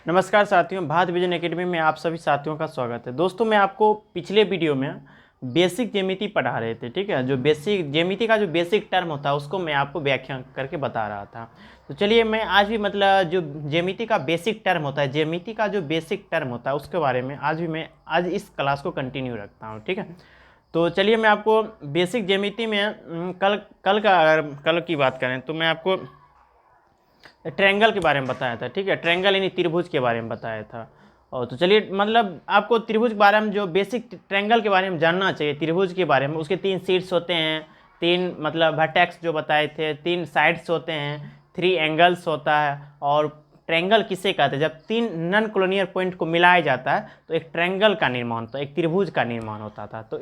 नमस्कार साथियों, Bharat vision academy में आप सभी साथियों का स्वागत है। दोस्तों, मैं आपको पिछले वीडियो में बेसिक ज्यामिति पढ़ा रहे थे, ठीक है। जो बेसिक ज्यामिति का जो बेसिक टर्म होता है उसको मैं आपको व्याख्या करके बता रहा था। तो चलिए, मैं आज भी मतलब जो ज्यामिति का बेसिक टर्म होता है, ज्यामिति का जो बेसिक टर्म होता है उसके बारे में आज इस क्लास को कंटिन्यू रखता हूँ, ठीक है। तो चलिए, मैं आपको बेसिक ज्यामिति में अगर कल की बात करें तो मैं आपको ट्रायंगल के बारे में बताया था, ठीक है। ट्रायंगल यानी त्रिभुज के बारे में बताया था। और तो चलिए, मतलब आपको त्रिभुज के बारे में जो बेसिक ट्रायंगल के बारे में जानना चाहिए, त्रिभुज के बारे में। उसके 3 सीट्स होते हैं, 3 मतलब वर्टेक्स जो बताए थे, 3 साइड्स होते हैं, 3 एंगल्स होता है। और ट्रायंगल किसे कहते हैं? जब 3 नॉन कोलिनियर पॉइंट को मिलाया जाता है तो एक ट्रायंगल का निर्माण होता है, एक त्रिभुज का निर्माण होता था। तो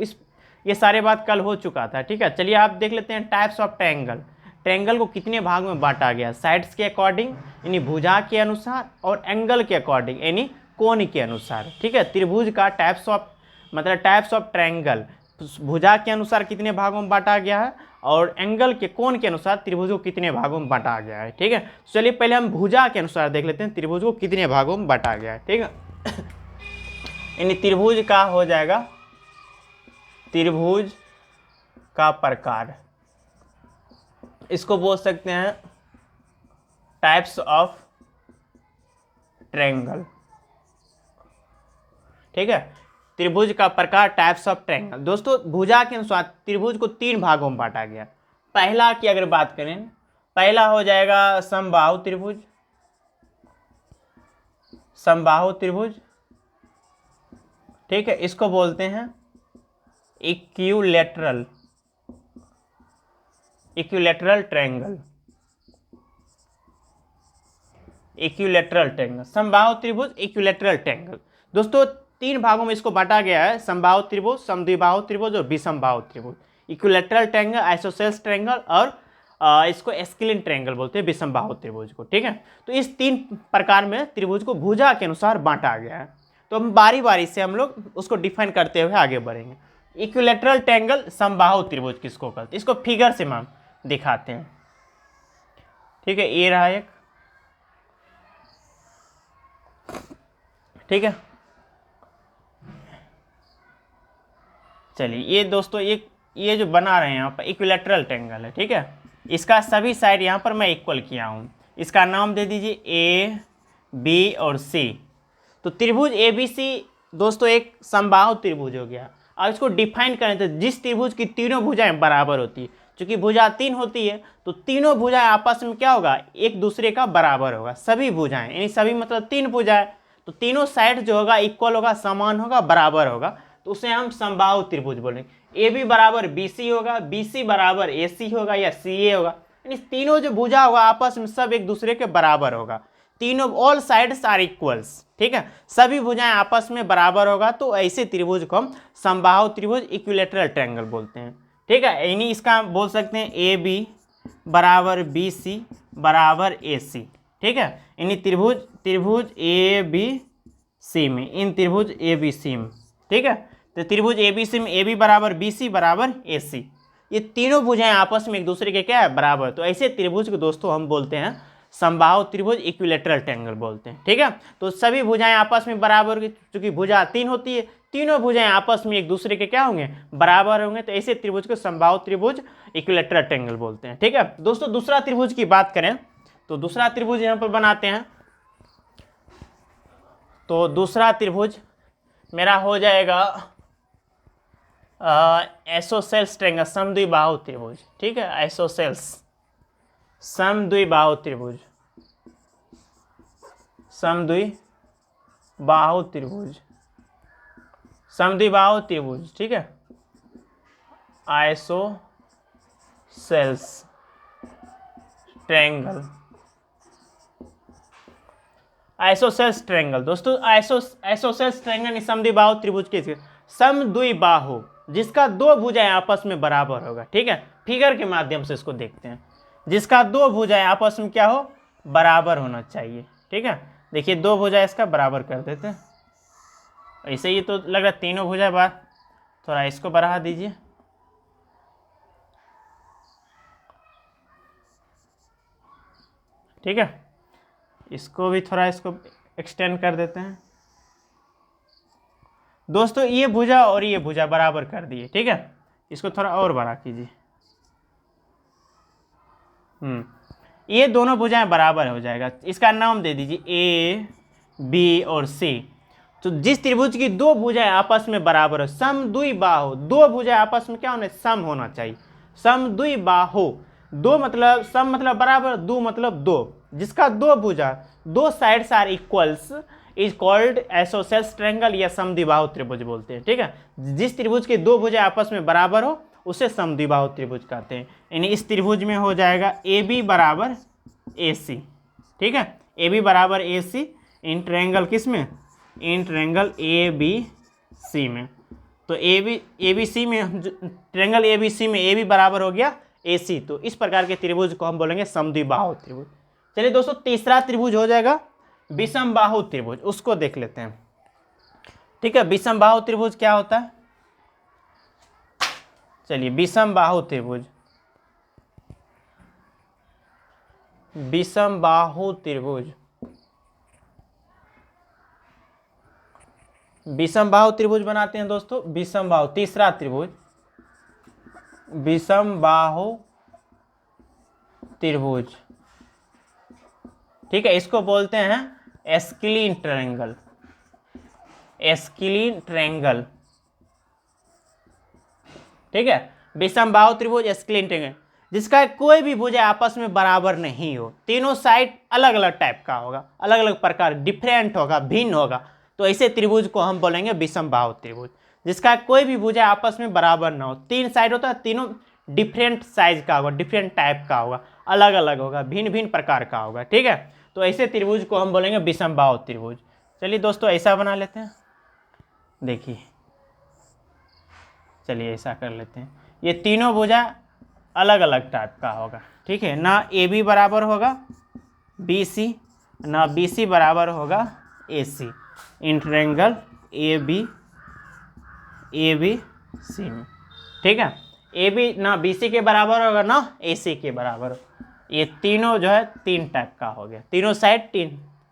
ये सारे बात कल हो चुका था, ठीक है। चलिए, आप देख लेते हैं टाइप्स ऑफ ट्रायंगल। ट्रायंगल को कितने भाग में बांटा गया? साइड्स के अकॉर्डिंग यानी भुजा के अनुसार, और एंगल के अकॉर्डिंग यानी कोण के अनुसार, ठीक है। त्रिभुज का टाइप्स ऑफ ट्रायंगल भुजा के अनुसार कितने भागों में बांटा गया है, और एंगल के कोण के अनुसार त्रिभुज को कितने भागों में बांटा गया है, ठीक है। चलिए, पहले हम भुजा के अनुसार देख लेते हैं त्रिभुज को कितने भागों में बांटा गया है, ठीक है। यानी त्रिभुज का हो जाएगा त्रिभुज का प्रकार, इसको बोल सकते हैं टाइप्स ऑफ ट्रायंगल, ठीक है। त्रिभुज का प्रकार, टाइप्स ऑफ ट्रायंगल। दोस्तों, भुजा के अनुसार त्रिभुज को 3 भागों में बांटा गया। पहला की अगर बात करें, पहला हो जाएगा समबाहु त्रिभुज। समबाहु त्रिभुज, ठीक है, इसको बोलते हैं इक्विलैटरल ट्रायंगल। इक्विलैटरल ट्रायंगल, समबाहु त्रिभुज, इक्विलैटरल ट्रायंगल। दोस्तों, 3 भागों में इसको बांटा गया है: समबाहु त्रिभुज, समद्विबाहु त्रिभुज और विषमबाहु त्रिभुज। इक्विलैटरल ट्रायंगल, आइसोसेल्स ट्रायंगल, और इसको एस्केलिन ट्रायंगल बोलते हैं, विषमबाहु त्रिभुज को, ठीक है। तो इस 3 प्रकार में त्रिभुज को भुजा के अनुसार बांटा गया है। तो हम बारी बारी से हम लोग उसको डिफाइन करते हुए आगे बढ़ेंगे। इक्विलैटरल ट्रायंगल, समबाहु त्रिभुज किसको कहते हैं, इसको फिगर से हम दिखाते हैं, ठीक है। ये रहा एक, ठीक है। चलिए, ये दोस्तों ये जो बना रहे हैं यहाँ पर इक्विलैटरल ट्रायंगल है, ठीक है। इसका सभी साइड यहाँ पर मैं इक्वल किया हूँ। इसका नाम दे दीजिए ए, बी और सी। तो त्रिभुज ए बी सी दोस्तों एक समबाहु त्रिभुज हो गया। अब इसको डिफाइन करें तो जिस त्रिभुज की तीनों भुजाएं बराबर होती है, चूंकि भुजा 3 होती है तो तीनों भुजाएं आपस में क्या होगा, एक दूसरे का बराबर होगा। सभी भुजाएं यानी सभी मतलब 3 भुजाएं, तो तीनों साइड जो होगा इक्वल होगा, समान होगा, बराबर होगा, तो उसे हम समबाहु त्रिभुज बोलेंगे। ए बी बराबर बी सी होगा, बी सी बराबर ए सी होगा या सी ए होगा, यानी तीनों जो भुजा होगा आपस में सब एक दूसरे के बराबर होगा। तीनों ऑल साइड्स आर इक्वल्स, ठीक है, सभी भुजाएं आपस में बराबर होगा। तो ऐसे त्रिभुज को हम समबाहु त्रिभुज, इक्विलैटरल ट्रायंगल बोलते हैं, ठीक है। यानी इसका बोल सकते हैं ए बी बराबर बी सी बराबर ए सी, ठीक है। यानी त्रिभुज ए बी सी में, इन त्रिभुज ए बी सी में, ठीक है। तो त्रिभुज ए बी सी में ए बी बराबर बी सी बराबर ए सी, ये तीनों भुजाएं आपस में एक दूसरे के क्या है, बराबर। तो ऐसे त्रिभुज को दोस्तों हम बोलते हैं समबाहु त्रिभुज, इक्विलैटरल ट्रायंगल बोलते हैं, ठीक है। तो सभी भुजाएं आपस में बराबर होगी, क्योंकि भुजा 3 होती है, तीनों भुजाएं आपस में एक दूसरे के क्या होंगे, बराबर होंगे। तो ऐसे त्रिभुज को समबाहु त्रिभुज, इक्विलैटरल ट्रायंगल बोलते हैं, ठीक है। दोस्तों, दूसरा त्रिभुज की बात करें तो दूसरा त्रिभुज यहां पर बनाते हैं। तो दूसरा त्रिभुज मेरा हो जाएगा आइसोसेल्स ट्रायंगल, समद्विबाहु त्रिभुज, ठीक है। आइसोसेल्स समद्विबाहु त्रिभुज, समद्विबाहु त्रिभुज, समद्विबाहु त्रिभुज, ठीक है। Isosceles triangle, isosceles triangle. दोस्तों, आइसोसेल्स ट्रायंगल समद्विबाहु त्रिभुज के समद्विबाहु, जिसका 2 भुजाएं आपस में बराबर होगा, ठीक है। फिगर के माध्यम से इसको देखते हैं, जिसका 2 भुजाएं आपस में क्या हो, बराबर होना चाहिए, ठीक है। देखिए, 2 भुजाएं इसका बराबर कर देते हैं। ऐसे ही तो लग रहा है तीनों भुजाएं बार, थोड़ा इसको बढ़ा दीजिए, ठीक है। इसको भी थोड़ा इसको एक्सटेंड कर देते हैं दोस्तों। ये भुजा और ये भुजा बराबर कर दिए, ठीक है। इसको थोड़ा और बड़ा कीजिए। ये दोनों भुजाएं बराबर हो जाएगा। इसका नाम दे दीजिए ए बी और सी। तो जिस त्रिभुज की दो भुजाएं आपस में बराबर हो, समद्विबाहु, दो भुजाएं आपस में क्या होना, सम होना चाहिए। समद्विबाहु, दो मतलब सम मतलब बराबर, दो मतलब दो, जिसका दो भुजा, दो sides are equals is called isosceles triangle या समद्विबाहु त्रिभुज बोलते हैं, ठीक है। जिस त्रिभुज के दो भुजाएं आपस में बराबर हो उसे समद्विबाहु त्रिभुज कहते हैं। यानी इस त्रिभुज में हो जाएगा ए बी बराबर ए सी, ठीक है। ए बी बराबर ए सी इन ट्रायंगल किस में, in triangle A B C में। तो ए बी सी में, ट्रायंगल ए बी सी में ए बी बराबर हो गया ए सी। तो इस प्रकार के त्रिभुज को हम बोलेंगे समद्विबाहु त्रिभुज। चलिए दोस्तों, तीसरा त्रिभुज हो जाएगा विषमबाहु त्रिभुज, उसको देख लेते हैं, ठीक है। विषमबाहु त्रिभुज क्या होता है, चलिए विषमबाहु त्रिभुज, विषमबाहु त्रिभुज, विषमबाहु त्रिभुज बनाते हैं दोस्तों। विषमबाहु, तीसरा त्रिभुज विषमबाहु त्रिभुज, ठीक है। इसको बोलते हैं एस्किलीन ट्रायंगल, एस्किलीन ट्रायंगल, ठीक है। विषमबाहु त्रिभुज एस्किलीन ट्रायंगल, जिसका कोई भी भुजा आपस में बराबर नहीं हो, तीनों साइड अलग अलग टाइप का होगा, अलग अलग प्रकार, डिफरेंट होगा, भिन्न होगा, तो ऐसे त्रिभुज को हम बोलेंगे विषमबाहु त्रिभुज। जिसका कोई भी भुजा आपस में बराबर ना हो, तीन साइड होता है, तीनों डिफरेंट साइज का होगा, डिफरेंट टाइप का होगा, अलग अलग होगा, भिन्न भिन्न प्रकार का होगा, ठीक है। तो ऐसे त्रिभुज को हम बोलेंगे विषमबाहु त्रिभुज। चलिए दोस्तों, ऐसा बना लेते हैं, देखिए, चलिए ऐसा कर लेते हैं। ये तीनों भुजा अलग अलग टाइप का होगा, ठीक है। ना ए बी बराबर होगा बी सी, ना बी सी बराबर होगा ए सी, in triangle A B C में, ठीक है। ए बी ना बी सी के बराबर होगा ना ए सी के बराबर। ये तीनों जो है तीन टाइप का हो गया, तीनों साइड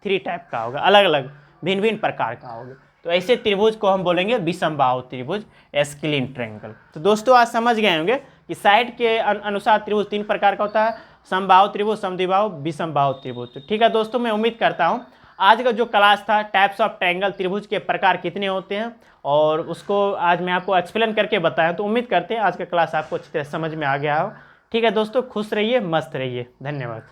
थ्री टाइप का होगा, अलग अलग भिन्न भिन्न प्रकार का होगा। तो ऐसे त्रिभुज को हम बोलेंगे विषमबाहु त्रिभुज, एस्किलीन ट्रायंगल। तो दोस्तों, आज समझ गए होंगे कि साइड के अनुसार त्रिभुज तीन प्रकार का होता है, समबाहु त्रिभुज, समद्विबाहु, विषमबाहु त्रिभुज। तो ठीक है दोस्तों, मैं उम्मीद करता हूँ आज का जो क्लास था टाइप्स ऑफ ट्रायंगल, त्रिभुज के प्रकार कितने होते हैं, और उसको आज मैं आपको एक्सप्लेन करके बताया। तो उम्मीद करते हैं आज का क्लास आपको अच्छी तरह समझ में आ गया हो। ठीक है दोस्तों, खुश रहिए, मस्त रहिए, धन्यवाद।